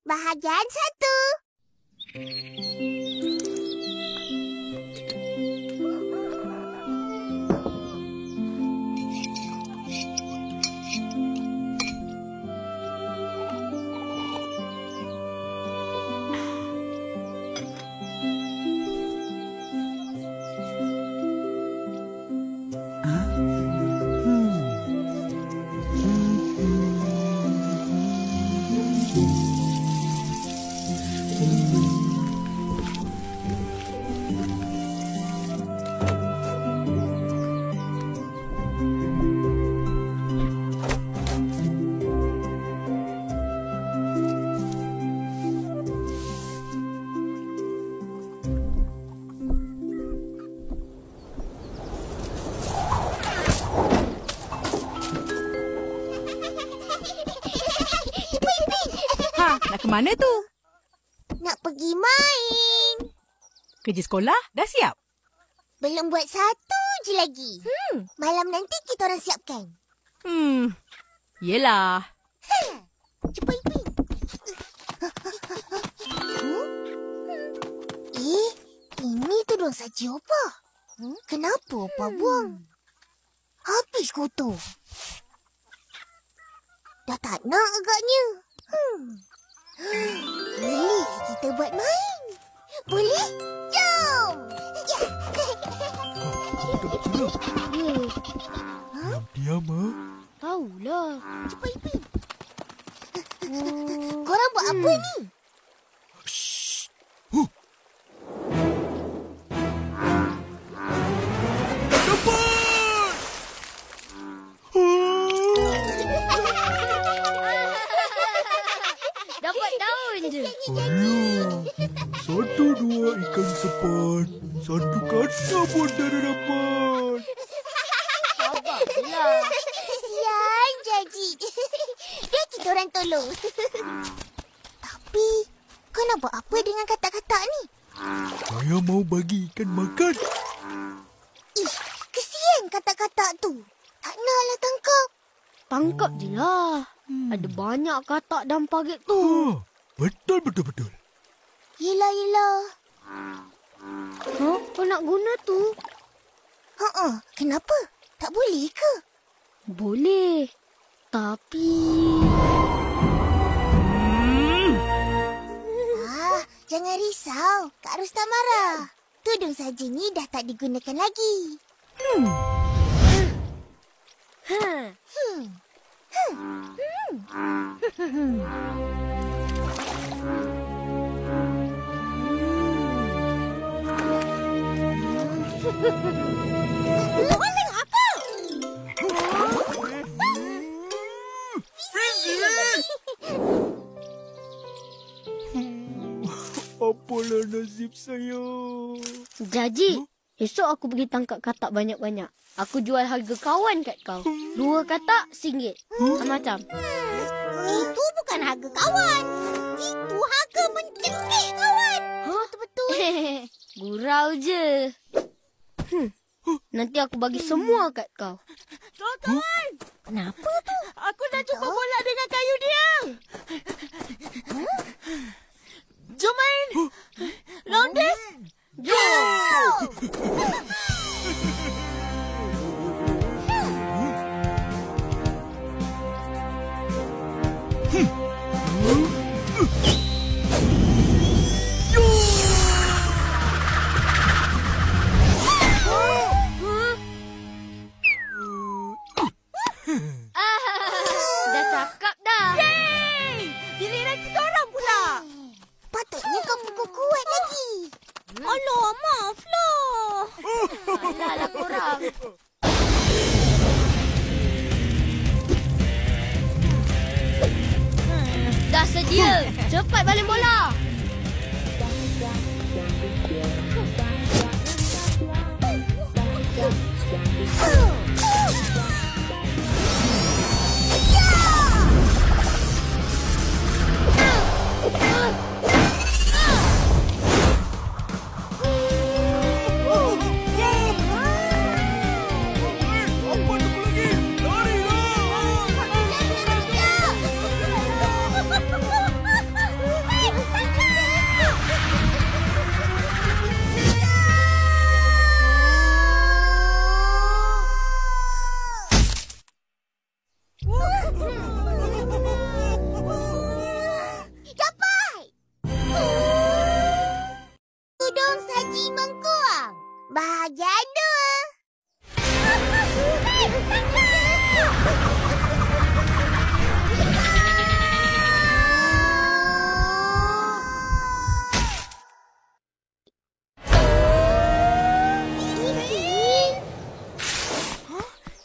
Bahagian 1. Nak ke mana tu? Nak pergi main. Kerja sekolah dah siap? Belum buat satu je lagi. Malam nanti kita orang siapkan. Yelah. Cepat, Ipin. Ini tudung saja, Opa. Kenapa Opa buang? Habis kotor. Dah tak nak agaknya. Boleh kita buat main? Boleh? Jom! Diam, ha? Tahulah. Cepat, Ipin. Korang buat apa ni? Dapat daun je. Alah, 1-2 ikan sepat. 1 kata pun tak ada dapat. Sabarlah. Kesian Jaji. Dia kita orang tolong. Tapi, kau nak buat apa dengan katak-katak ni? Saya mau bagi ikan makan. Kesian katak-katak tu. Tak naklah tangkap. Tangkap je lah. Ada banyak katak dalam parit tu. Betul. Yelah. Kau nak guna tu? Kenapa? Tak boleh ke? Boleh. Tapi... Jangan risau. Kak Rustam marah. Tudung saja ni dah tak digunakan lagi. Oleh apa? Apalah nasib saya. Jaji, esok aku pergi tangkap katak banyak-banyak. Aku jual harga kawan kat kau. 2 katak RM1. Macam. Itu bukan harga kawan. Itu harga mencekik kawan. Betul-betul. Gurau je. Nanti aku bagi semua kat kau. Kawan! Kenapa tu? Aku dah cuba bola dengan kayu dia. Jom main. Lawan Des. Jom! Dah cakap dah. Yeay! Giliran kita orang pula. Patutnya kau pukul kuat lagi. Alah, maaflah. Alahlah korang. Dah sedia. Cepat balik bola. Dapat! Tudung saji mengkuang. Bahagian 2.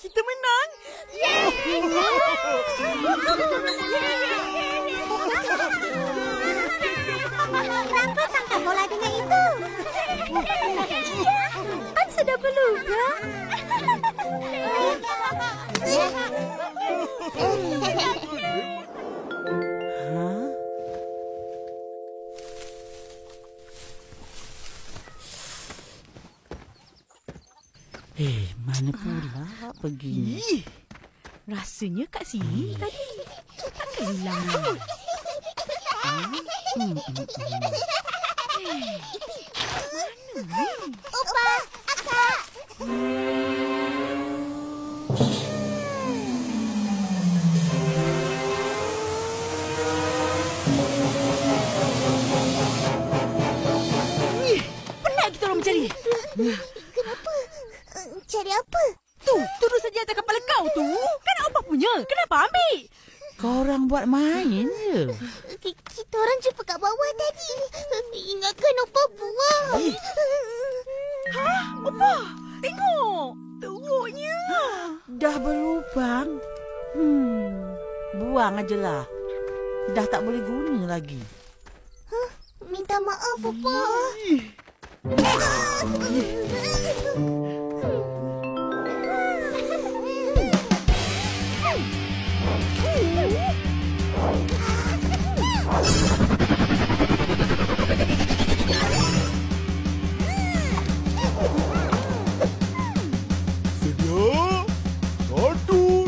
Kita menang. Kenapa tangkap bola dengan itu? Kan sudah berluga. Mana pula pergi? Rasanya kat sini tadi. Takkan hilang. Opa, akak. Penat kita orang mencari. Kenapa? Cari apa? Tu, turun saja atas kepala kau tu. Kan Opah punya. Kenapa ambil? Korang buat main je. Kita orang jumpa kat bawah tadi. Ingatkan Opa buang. Opah, tengok. Teruknya. Dah berlubang. Buang ajalah. Dah tak boleh guna lagi. Minta maaf, Opa. Sedia? 1, 2,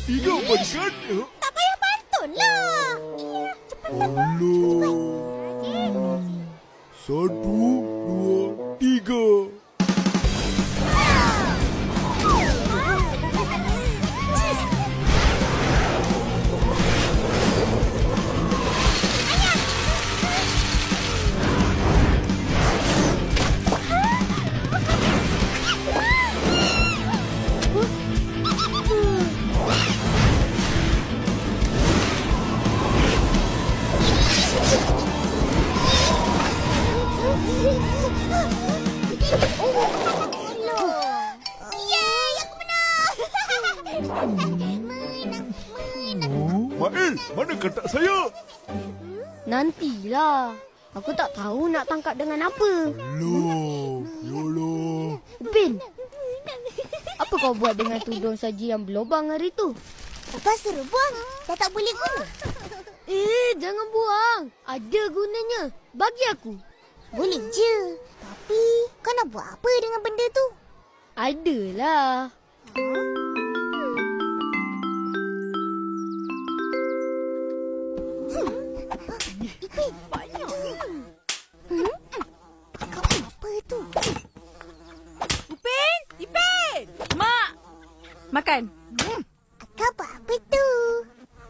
3 padikan. Tak payah pantun lah. Alah. 1, 2, 3. Mael, mana katak saya? Nantilah. Aku tak tahu nak tangkap dengan apa. Loh, yolah. Upin, apa kau buat dengan tudung saji yang berlubang hari tu? Opa suruh buang. Dah tak boleh guna. Jangan buang. Ada gunanya. Bagi aku. Boleh je. Tapi kau nak buat apa dengan benda tu? Adalah. Ipin. Banyak. Kau apa tu? Upin, Ipin. Mak. Makan. Kau buat apa tu?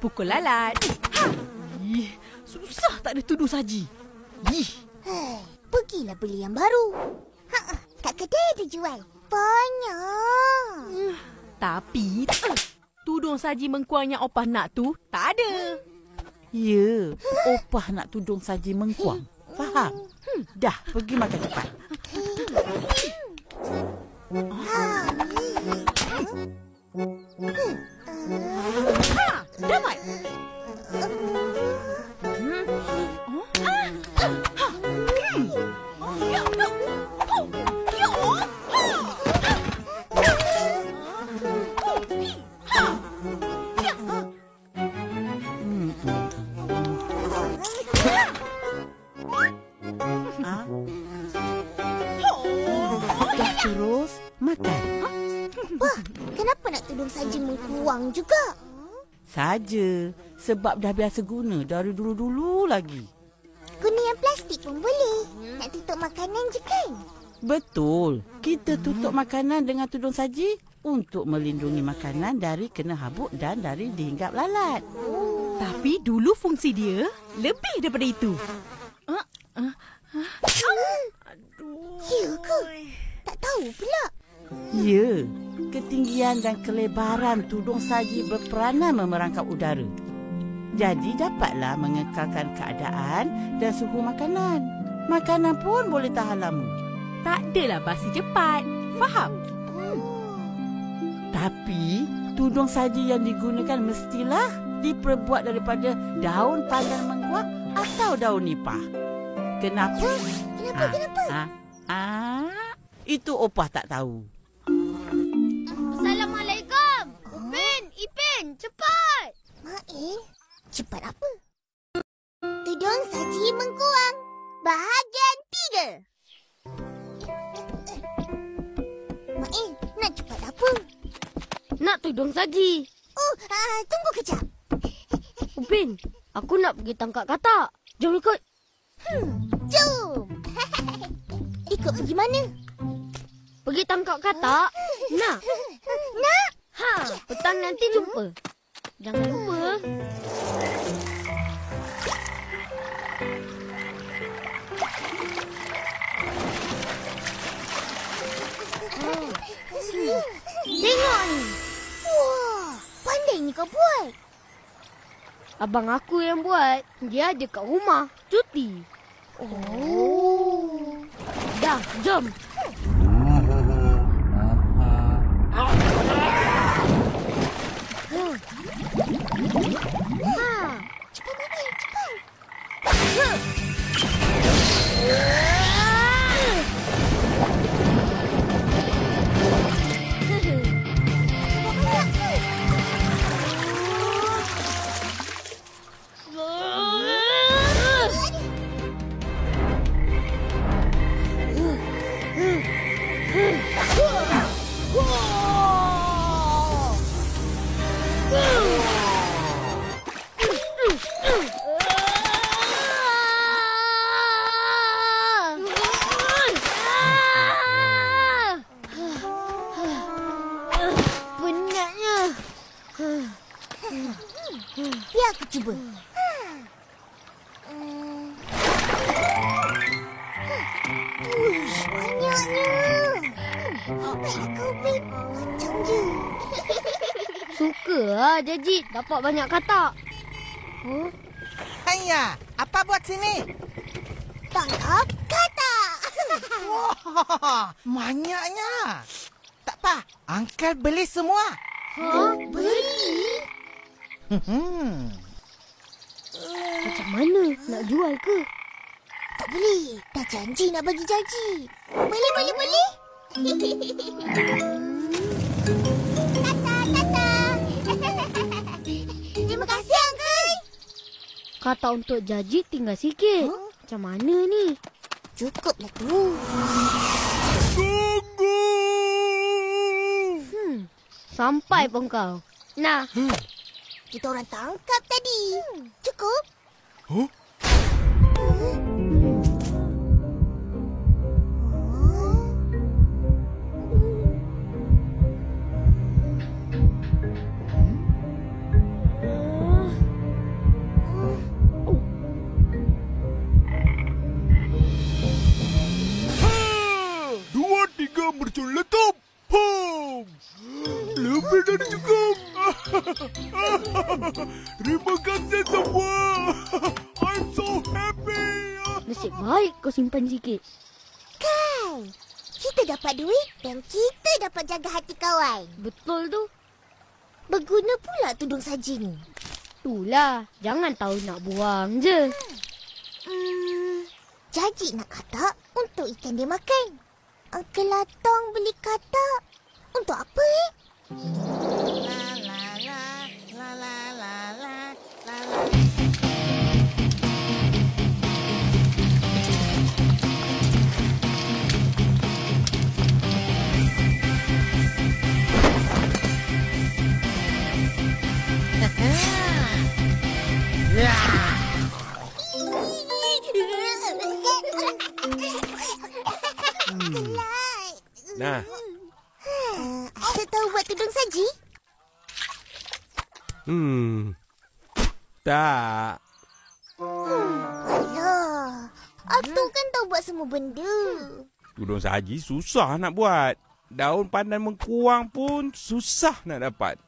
Pukul lalat. Susah tak ada tudung saji. Pergilah beli yang baru. Kat kedai ada jual. Banyak. Tapi tudung saji mengkuang yang Opah nak tu tak ada. Ya, Opah nak tudung saji mengkuang. Faham? Dah, pergi makan cepat. Damat. Dah terus makan. Wah, kenapa nak tudung saji mengkuang juga? Saja, sebab dah biasa guna dari dulu-dulu lagi. Guna yang plastik pun boleh. Nak tutup makanan je kan? Betul. Kita tutup makanan dengan tudung saji untuk melindungi makanan dari kena habuk dan dari dihinggap lalat. Tapi dulu fungsi dia lebih daripada itu. Ya ke? Tak tahu pula. Ya, ketinggian dan kelebaran tudung saji berperanan memerangkap udara. Jadi dapatlah mengekalkan keadaan dan suhu makanan. Makanan pun boleh tahan lama. Tak adalah basi cepat. Faham? Tapi tudung saji yang digunakan mestilah diperbuat daripada daun pandan mengkuang atau daun nipah. Kenapa? Kenapa? Itu opah tak tahu. Assalamualaikum. Upin, Ipin, cepat. Mail, cepat apa? Tudung saji mengkuang. Bahagian 3. Mail, nak cepat apa? Nak tudung saji. Oh, tunggu kejap. Upin, aku nak pergi tangkap katak. Jom ikut. Jom. Ikut pergi mana? Pergi tangkap katak. Nak? Nak? Petang nanti jumpa. Jangan lupa. Tengok ni. Wah, pandai ni kau buat. Abang aku yang buat. Dia ada kat rumah. Cuti. Oh. Dah, jom. Cepat, Mail, cepat. Biar aku cuba. Uish, banyaknya. Baiklah kau, Pin. Macam je. Suka lah Jajit dapat banyak katak. Ayah, apa buat sini? Tangkap katak. Wah, banyaknya. Tak apa, Uncle beli semua. Beli? Macam mana? Nak jual ke? Tak boleh. Dah janji nak bagi Jaji. Boleh. Tata. Terima kasih, Uncle. Katak untuk Jajit tinggal sikit. Macam mana ni? Cukuplah tu. Tunggu! Sampai pun kau. Nah, Kita orang tangkap tadi. Cukup? Huh? Dua, tiga mercun letup. Lebih dari cukup. Terima kasih semua. I'm so happy. nasib baik kau simpan sikit. Kan? Kita dapat duit dan kita dapat jaga hati kawan. Betul tu. Berguna pula tudung saji ni. Itulah, jangan tahu nak buang je. Jaji nak katak untuk ikan dia makan. Uncle Latong beli katak. Untuk apa Atuk tahu buat tudung saji? Tak. Alah, Atuk kan tahu buat semua benda. Tudung saji susah nak buat. Daun pandan mengkuang pun susah nak dapat.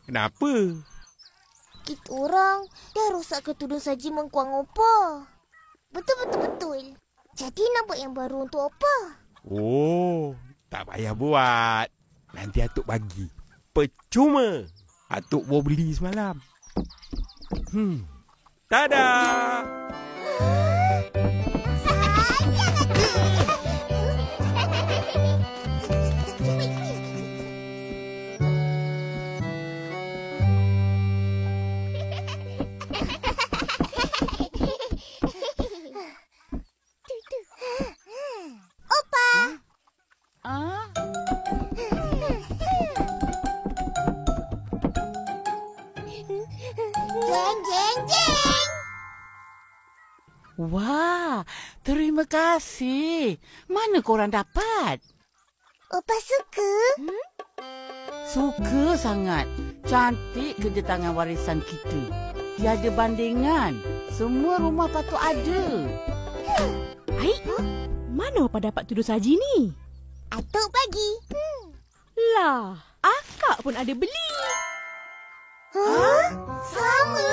Kenapa? Kita orang dah rosak ke tudung saji mengkuang opa. Betul. Jadi nak buat yang baru untuk opa. Oh, tak payah buat. Nanti Atuk bagi. Percuma. Atuk bawa beli semalam. Tada! Opa! Ah, Jeng. wah, terima kasih. Mana korang dapat? Opa suka? Suka sangat. Cantik kerja tangan warisan kita. Tiada bandingan. Semua rumah patut ada. Aik, mana Opa dapat tudung saji ni? Atuk bagi. Lah, akak pun ada beli. Sama.